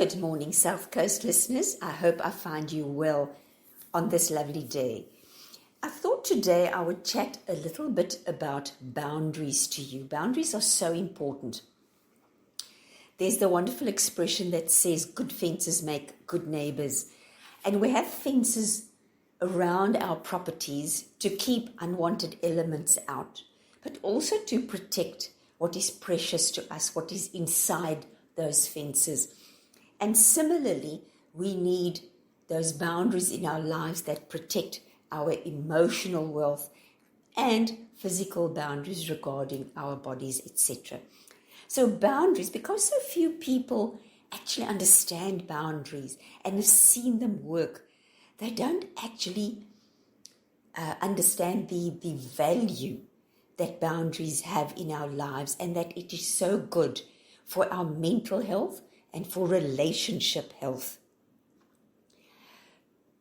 Good morning, South Coast listeners. I hope I find you well on this lovely day. I thought today I would chat a little bit about boundaries to you. Boundaries are so important. There's the wonderful expression that says good fences make good neighbors. And we have fences around our properties to keep unwanted elements out, but also to protect what is precious to us, what is inside those fences. And similarly, we need those boundaries in our lives that protect our emotional wealth and physical boundaries regarding our bodies, etc. So boundaries, because so few people actually understand boundaries and have seen them work, they don't actually understand the value that boundaries have in our lives, and that it is so good for our mental health and for relationship health.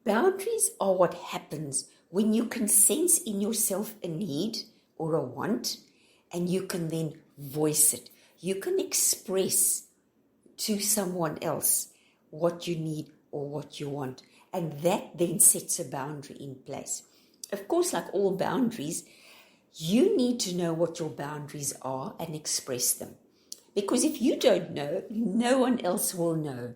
Boundaries are what happens when you can sense in yourself a need or a want, and you can then voice it. You can express to someone else what you need or what you want, and that then sets a boundary in place. Of course, like all boundaries, you need to know what your boundaries are and express them. Because if you don't know, no one else will know.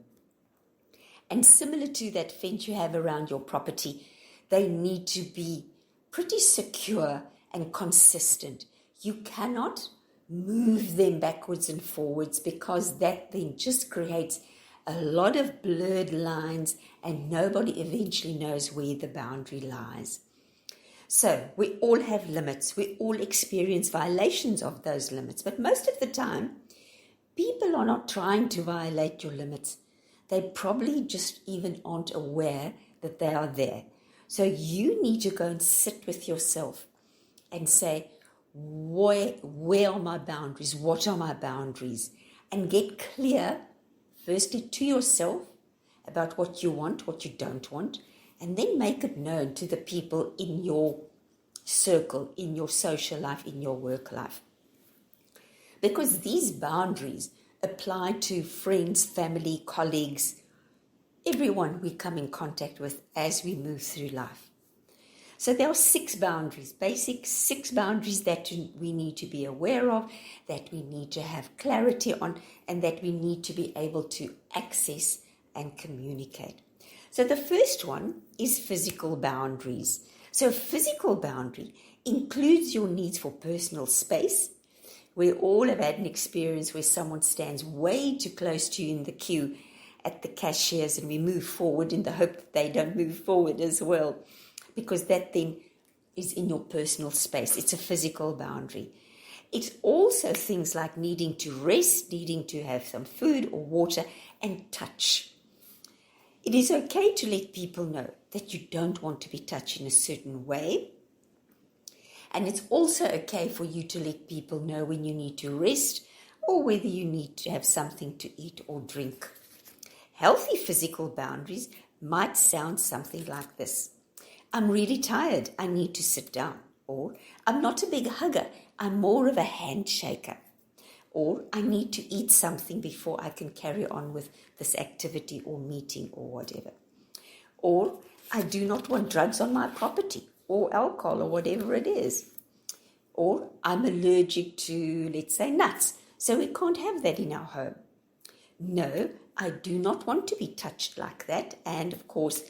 And similar to that fence you have around your property, they need to be pretty secure and consistent. You cannot move them backwards and forwards, because that then just creates a lot of blurred lines and nobody eventually knows where the boundary lies. So we all have limits. We all experience violations of those limits. But most of the time, people are not trying to violate your limits. They probably just even aren't aware that they are there. So you need to go and sit with yourself and say, where are my boundaries? What are my boundaries? And get clear, firstly, to yourself about what you want, what you don't want, and then make it known to the people in your circle, in your social life, in your work life. Because these boundaries apply to friends, family, colleagues, everyone we come in contact with as we move through life. So there are 6 boundaries, basic 6 boundaries that we need to be aware of, that we need to have clarity on, and that we need to be able to access and communicate. So the first one is physical boundaries. So a physical boundary includes your needs for personal space. We all have had an experience where someone stands way too close to you in the queue at the cashiers, and we move forward in the hope that they don't move forward as well, because that then is in your personal space. It's a physical boundary. It's also things like needing to rest, needing to have some food or water, and touch. It is okay to let people know that you don't want to be touched in a certain way. And it's also okay for you to let people know when you need to rest or whether you need to have something to eat or drink. Healthy physical boundaries might sound something like this. I'm really tired, I need to sit down. Or I'm not a big hugger, I'm more of a handshaker. Or I need to eat something before I can carry on with this activity or meeting or whatever. Or I do not want drugs on my property, or alcohol, or whatever it is. Or I'm allergic to, let's say, nuts, so we can't have that in our home. No, I do not want to be touched like that. And of course,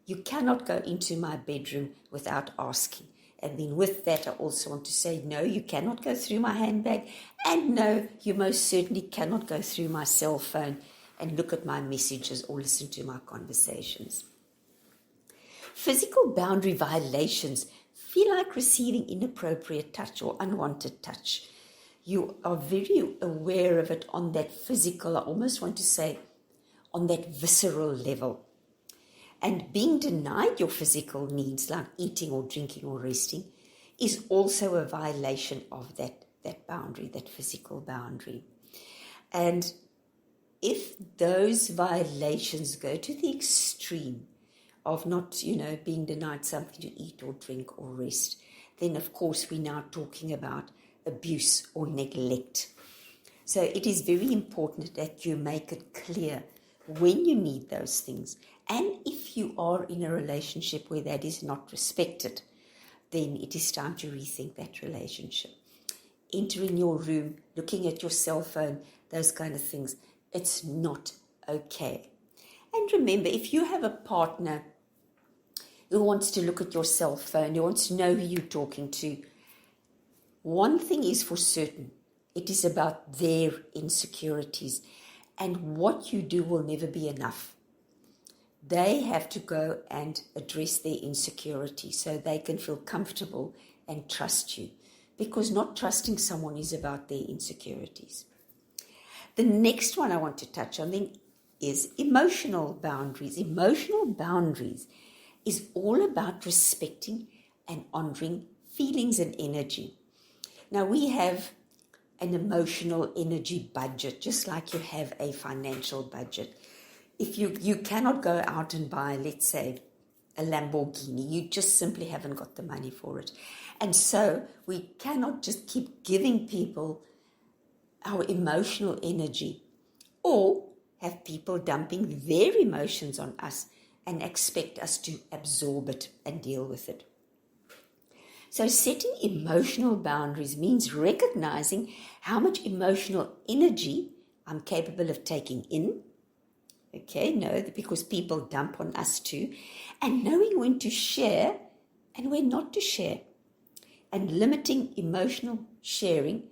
you cannot go into my bedroom without asking. And then with that, I also want to say, no, you cannot go through my handbag. And no, you most certainly cannot go through my cell phone and look at my messages or listen to my conversations. Physical boundary violations feel like receiving inappropriate touch or unwanted touch. You are very aware of it on that physical, I almost want to say, on that visceral level. And being denied your physical needs like eating or drinking or resting is also a violation of that boundary, that physical boundary. And if those violations go to the extreme of not, being denied something to eat or drink or rest, then of course we're now talking about abuse or neglect. So it is very important that you make it clear when you need those things. And if you are in a relationship where that is not respected, then it is time to rethink that relationship. Entering your room, looking at your cell phone, those kind of things, it's not okay. And remember, if you have a partner who wants to look at your cell phone, who wants to know who you're talking to, one thing is for certain, it is about their insecurities, and what you do will never be enough. They have to go and address their insecurities so they can feel comfortable and trust you, because not trusting someone is about their insecurities. The next one I want to touch on then is emotional boundaries. Emotional boundaries is all about respecting and honoring feelings and energy. Now, we have an emotional energy budget, just like you have a financial budget. If you cannot go out and buy, let's say, a Lamborghini, you just simply haven't got the money for it. And so we cannot just keep giving people our emotional energy, or have people dumping their emotions on us and expect us to absorb it and deal with it. So setting emotional boundaries means recognizing how much emotional energy I'm capable of taking in. Okay, no, because people dump on us too. And knowing when to share and when not to share. And limiting emotional sharing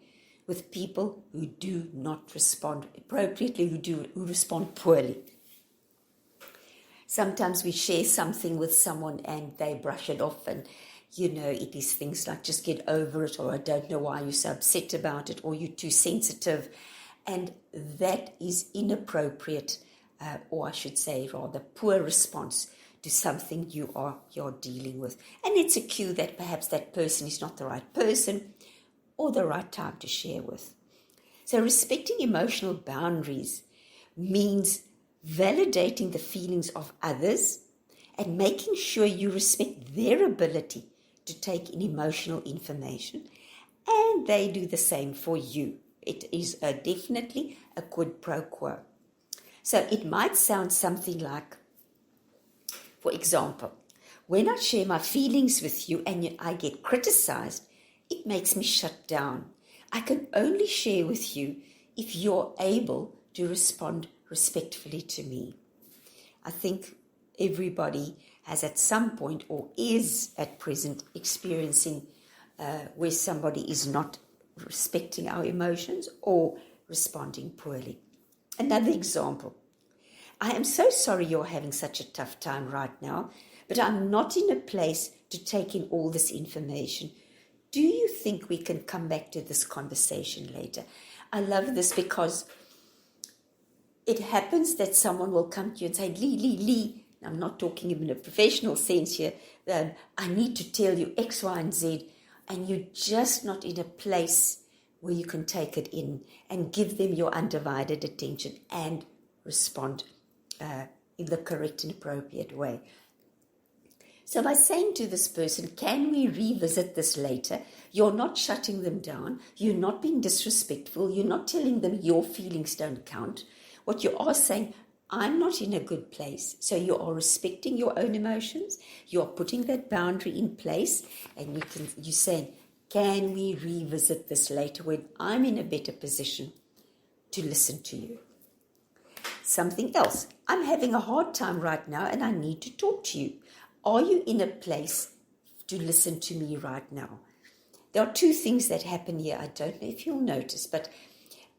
with people who do not respond appropriately, who respond poorly. Sometimes we share something with someone and they brush it off, and it is things like, just get over it, or I don't know why you're so upset about it, or you're too sensitive. And that is inappropriate, or I should say rather poor response to something you're dealing with. And it's a cue that perhaps that person is not the right person or the right time to share with. So respecting emotional boundaries means validating the feelings of others and making sure you respect their ability to take in emotional information, and they do the same for you. It is definitely a quid pro quo. So it might sound something like, for example, when I share my feelings with you and I get criticized, it makes me shut down. I can only share with you if you're able to respond respectfully to me. I think everybody has at some point, or is at present, experiencing where somebody is not respecting our emotions or responding poorly. Another example. I am so sorry you're having such a tough time right now, but I'm not in a place to take in all this information. Do you think we can come back to this conversation later? I love this because it happens that someone will come to you and say, Lee, I'm not talking in a professional sense here, I need to tell you X, Y, and Z, and you're just not in a place where you can take it in and give them your undivided attention and respond in the correct and appropriate way. So by saying to this person, can we revisit this later? You're not shutting them down. You're not being disrespectful. You're not telling them your feelings don't count. What you are saying, I'm not in a good place. So you are respecting your own emotions. You are putting that boundary in place, and you're saying, can we revisit this later when I'm in a better position to listen to you? Something else. I'm having a hard time right now and I need to talk to you. Are you in a place to listen to me right now? There are two things that happen here. I don't know if you'll notice, but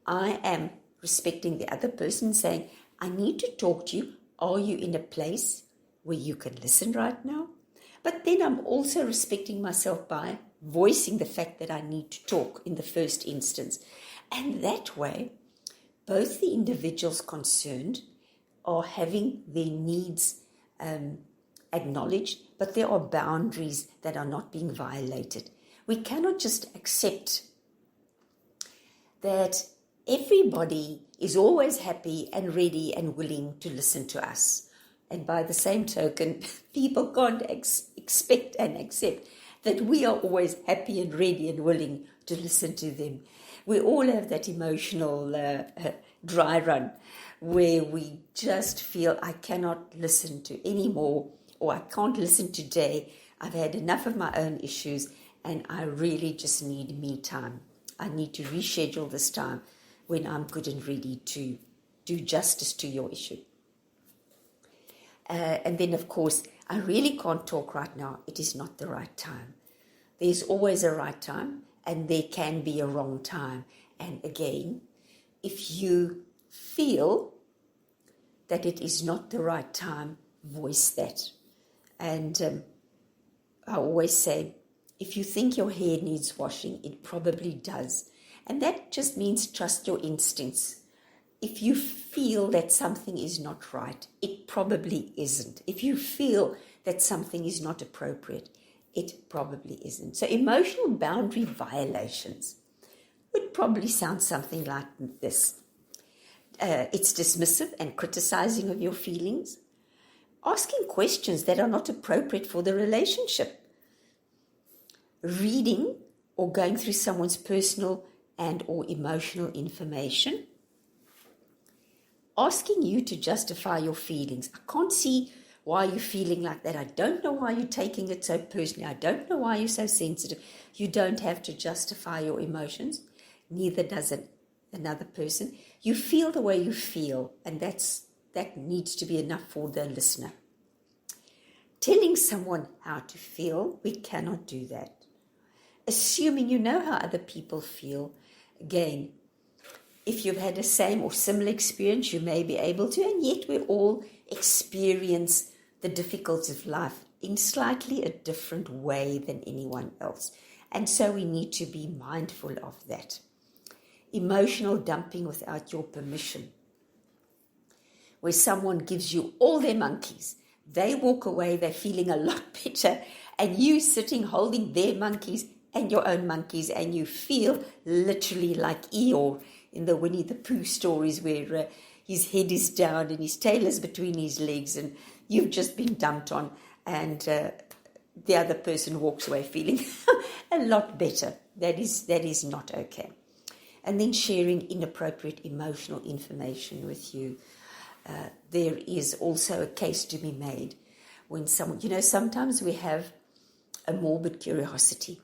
I am respecting the other person, saying, I need to talk to you. Are you in a place where you can listen right now? But then I'm also respecting myself by voicing the fact that I need to talk in the first instance. And that way, both the individuals concerned are having their needs acknowledged, but there are boundaries that are not being violated. We cannot just accept that everybody is always happy and ready and willing to listen to us. And by the same token, people can't expect and accept that we are always happy and ready and willing to listen to them. We all have that emotional dry run where we just feel I cannot listen to anymore, or I can't listen today. I've had enough of my own issues and I really just need me time. I need to reschedule this time when I'm good and ready to do justice to your issue. And then, of course, I really can't talk right now. It is not the right time. There's always a right time, and there can be a wrong time. And again, if you feel that it is not the right time, voice that. And I always say, if you think your hair needs washing, it probably does. And that just means trust your instincts. If you feel that something is not right, it probably isn't. If you feel that something is not appropriate, it probably isn't. So emotional boundary violations would probably sound something like this. It's dismissive and criticizing of your feelings, asking questions that are not appropriate for the relationship, reading or going through someone's personal and or emotional information, asking you to justify your feelings. I can't see why you're feeling like that. I don't know why you're taking it so personally. I don't know why you're so sensitive. You don't have to justify your emotions. Neither does another person. You feel the way you feel, and that needs to be enough for the listener. Telling someone how to feel, we cannot do that. Assuming you know how other people feel, again, if you've had the same or similar experience, you may be able to, and yet we all experience the difficulties of life in slightly a different way than anyone else. And so we need to be mindful of that. Emotional dumping without your permission, where someone gives you all their monkeys, they walk away, they're feeling a lot better, and you sitting holding their monkeys and your own monkeys, and you feel literally like Eeyore in the Winnie the Pooh stories, where his head is down and his tail is between his legs, and you've just been dumped on, and the other person walks away feeling a lot better. That is not okay. And then sharing inappropriate emotional information with you. There is also a case to be made when someone, sometimes we have a morbid curiosity.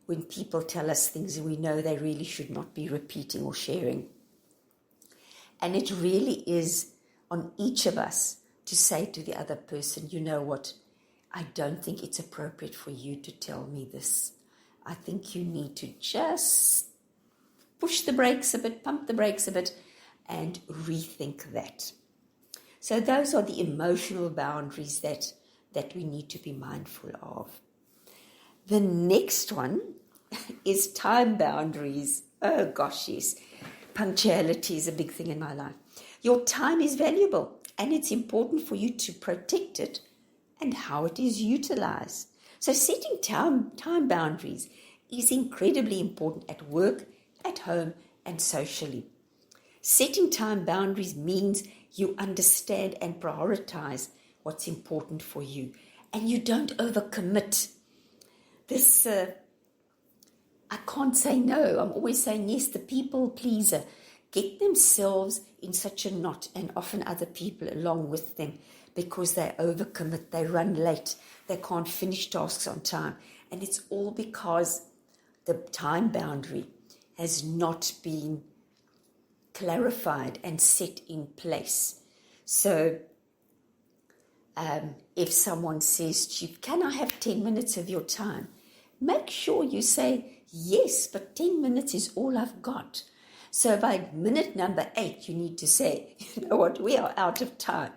When people tell us things we know they really should not be repeating or sharing. And it really is on each of us to say to the other person, you know what, I don't think it's appropriate for you to tell me this. I think you need to just push the brakes a bit, pump the brakes a bit, and rethink that. So those are the emotional boundaries that we need to be mindful of. The next one is time boundaries. Oh gosh, yes. Punctuality is a big thing in my life. Your time is valuable, and it's important for you to protect it and how it is utilized. So setting time boundaries is incredibly important at work, at home, and socially. Setting time boundaries means you understand and prioritize what's important for you, and you don't overcommit. This, I can't say no. I'm always saying yes. The people pleaser get themselves in such a knot, and often other people along with them, because they overcommit, they run late, they can't finish tasks on time. And it's all because the time boundary has not been clarified and set in place. So if someone says to you, can I have 10 minutes of your time? Make sure you say, yes, but 10 minutes is all I've got. So by minute number 8, you need to say, you know what, we are out of time.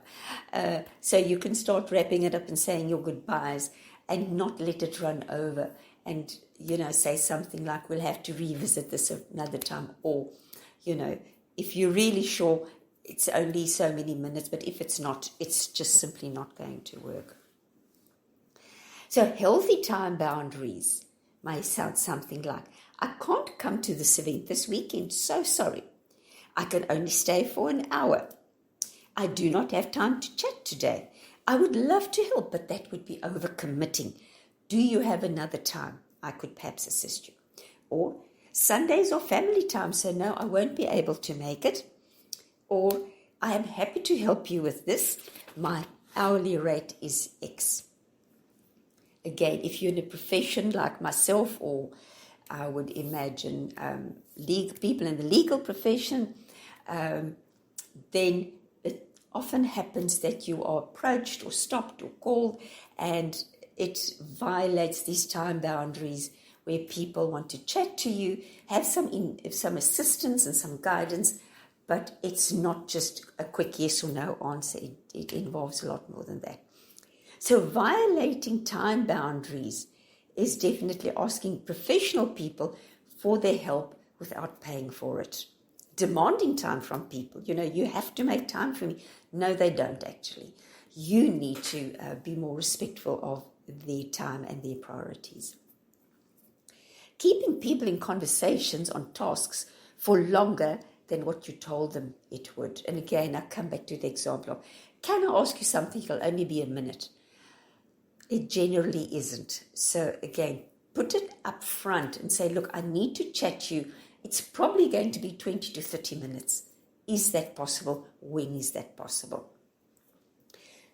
So you can start wrapping it up and saying your goodbyes and not let it run over. And, say something like, we'll have to revisit this another time. Or, if you're really sure it's only so many minutes, but if it's not, it's just simply not going to work. So healthy time boundaries may sound something like, I can't come to this event this weekend, so sorry. I can only stay for an hour. I do not have time to chat today. I would love to help, but that would be overcommitting. Do you have another time? I could perhaps assist you. Or Sundays are family time, so no, I won't be able to make it. Or I am happy to help you with this. My hourly rate is X. Again, if you're in a profession like myself, or I would imagine people in the legal profession, then it often happens that you are approached or stopped or called, and it violates these time boundaries where people want to chat to you, have some assistance and some guidance, but it's not just a quick yes or no answer. It involves a lot more than that. So violating time boundaries is definitely asking professional people for their help without paying for it. Demanding time from people, you have to make time for me. No, they don't actually. You need to be more respectful of their time and their priorities. Keeping people in conversations on tasks for longer than what you told them it would. And again, I come back to the example of, can I ask you something? It'll only be a minute. It generally isn't. So again, put it up front and say, look, I need to chat to you. It's probably going to be 20 to 30 minutes. Is that possible? When is that possible?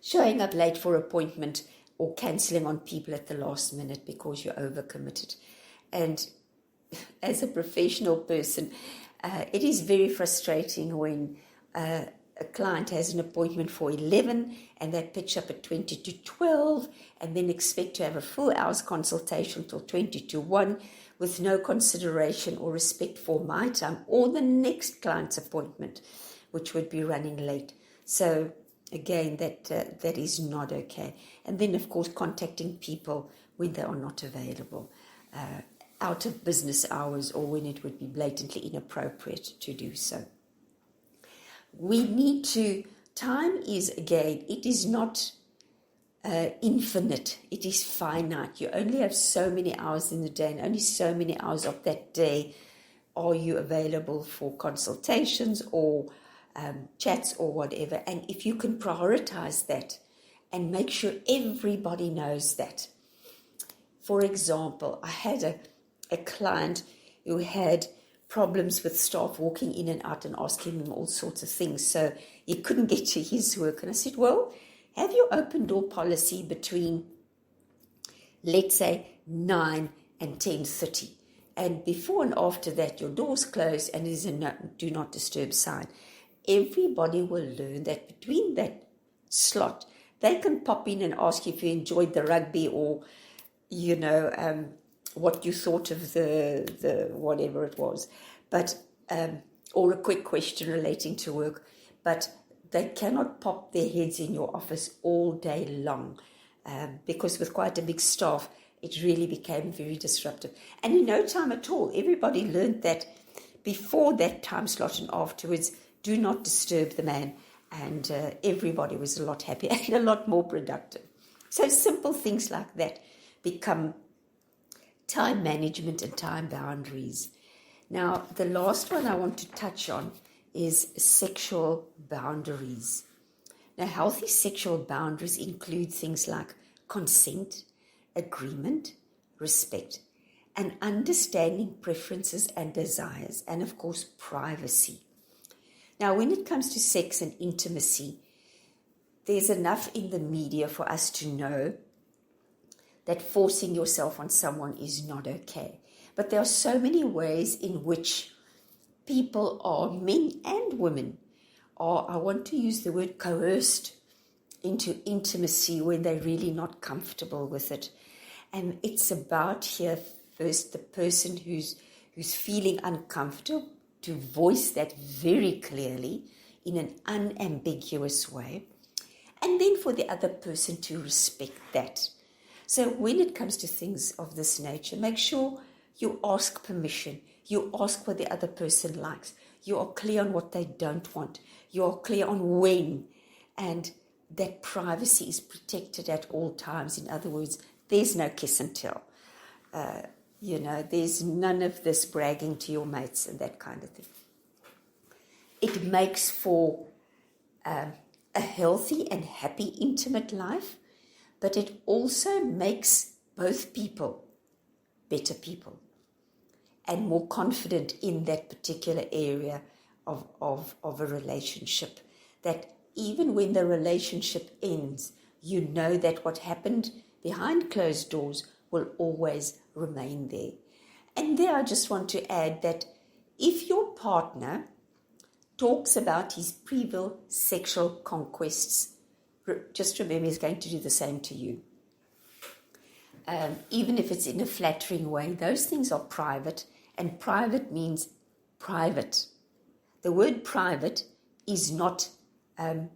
Showing up late for appointment or cancelling on people at the last minute because you're overcommitted. And as a professional person, it is very frustrating when a client has an appointment for 11 and they pitch up at 20 to 12 and then expect to have a full hour's consultation till 20 to 1 with no consideration or respect for my time or the next client's appointment, which would be running late. So again, that is not okay. And then, of course, contacting people when they are not available, out of business hours or when it would be blatantly inappropriate to do so. We need to, time is, again, it is not infinite, it is finite. You only have so many hours in the day, and only so many hours of that day are you available for consultations or chats or whatever. And if you can prioritize that and make sure everybody knows that. For example, I had a client who had problems with staff walking in and out and asking him all sorts of things. So he couldn't get to his work. And I said, well, have your open door policy between, let's say, 9 and 10:30. And before and after that, your door's closed and there's a do not disturb sign. Everybody will learn that between that slot, they can pop in and ask you if you enjoyed the rugby or, what you thought of the whatever it was, but or a quick question relating to work, but they cannot pop their heads in your office all day long, because with quite a big staff, it really became very disruptive. And in no time at all, everybody learned that before that time slot and afterwards, do not disturb the man, and everybody was a lot happier and a lot more productive. So simple things like that become time management and time boundaries. Now, the last one I want to touch on is sexual boundaries. Now, healthy sexual boundaries include things like consent, agreement, respect, and understanding preferences and desires, and of course, privacy. Now, when it comes to sex and intimacy, there's enough in the media for us to know that forcing yourself on someone is not okay. But there are so many ways in which people are, men and women, are, I want to use the word coerced into intimacy when they're really not comfortable with it. And it's about here first the person who's feeling uncomfortable to voice that very clearly in an unambiguous way. And then for the other person to respect that. So when it comes to things of this nature, make sure you ask permission. You ask what the other person likes. You are clear on what they don't want. You are clear on when. And that privacy is protected at all times. In other words, there's no kiss and tell. There's none of this bragging to your mates and that kind of thing. It makes for a healthy and happy, intimate life. But it also makes both people better people and more confident in that particular area of a relationship. that even when the relationship ends, you know that what happened behind closed doors will always remain there. And there I just want to add that if your partner talks about his previous sexual conquests, just remember he's going to do the same to you. Even if it's in a flattering way, those things are private, and private means private. The word private is not to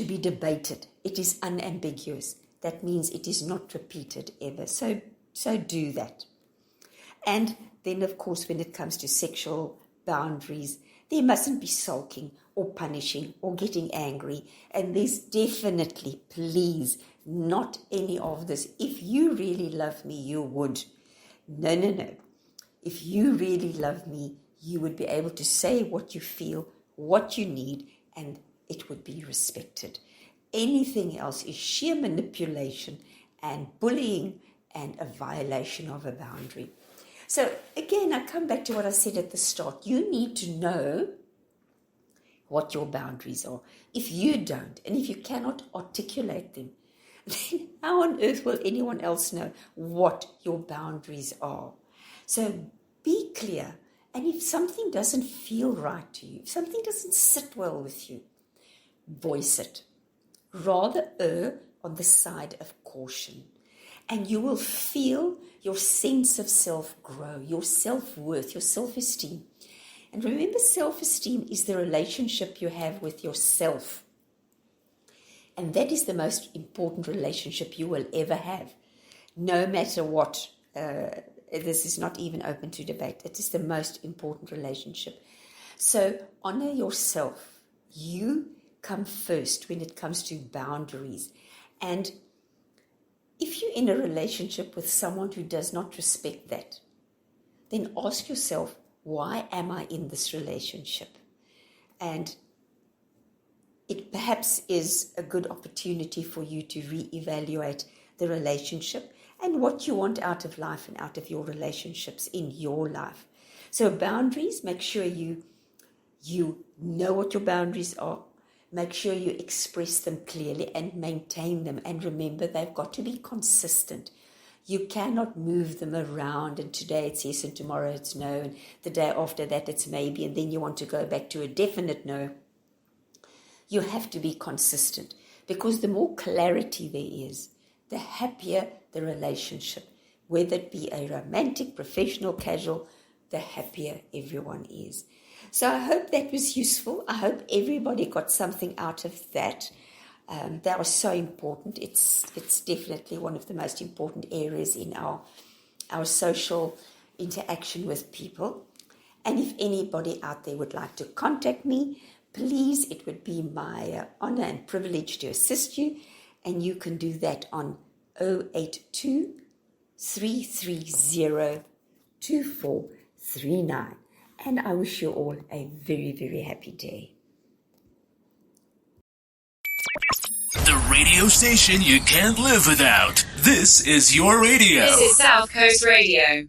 be debated. It is unambiguous. That means it is not repeated ever. So do that. And then, of course, when it comes to sexual boundaries, there mustn't be sulking or punishing or getting angry. And there's definitely, please, not any of this. If you really love me, you would. No. If you really love me, you would be able to say what you feel, what you need, and it would be respected. Anything else is sheer manipulation and bullying and a violation of a boundary. So again, I come back to what I said at the start. You need to know what your boundaries are. If you don't, and if you cannot articulate them, then how on earth will anyone else know what your boundaries are? So be clear. And if something doesn't feel right to you, if something doesn't sit well with you, voice it. Rather err on the side of caution. And you will feel your sense of self grow, your self-worth, your self-esteem. And remember, self-esteem is the relationship you have with yourself. And that is the most important relationship you will ever have. No matter what, this is not even open to debate. It is the most important relationship. So honor yourself. You come first when it comes to boundaries. And if you're in a relationship with someone who does not respect that, then ask yourself, why am I in this relationship? And it perhaps is a good opportunity for you to reevaluate the relationship and what you want out of life and out of your relationships in your life. So boundaries, make sure you know what your boundaries are. Make sure you express them clearly and maintain them. And remember, they've got to be consistent. You cannot move them around, and today it's yes and tomorrow it's no, and the day after that it's maybe, and then you want to go back to a definite no. You have to be consistent, because the more clarity there is, the happier the relationship. Whether it be a romantic, professional, casual, the happier everyone is. So I hope that was useful. I hope everybody got something out of that. That was so important. It's definitely one of the most important areas in our social interaction with people. And if anybody out there would like to contact me, please, it would be my honor and privilege to assist you. And you can do that on 082 330 2439. And I wish you all a very, very happy day. The radio station you can't live without. This is your radio. This is South Coast Radio.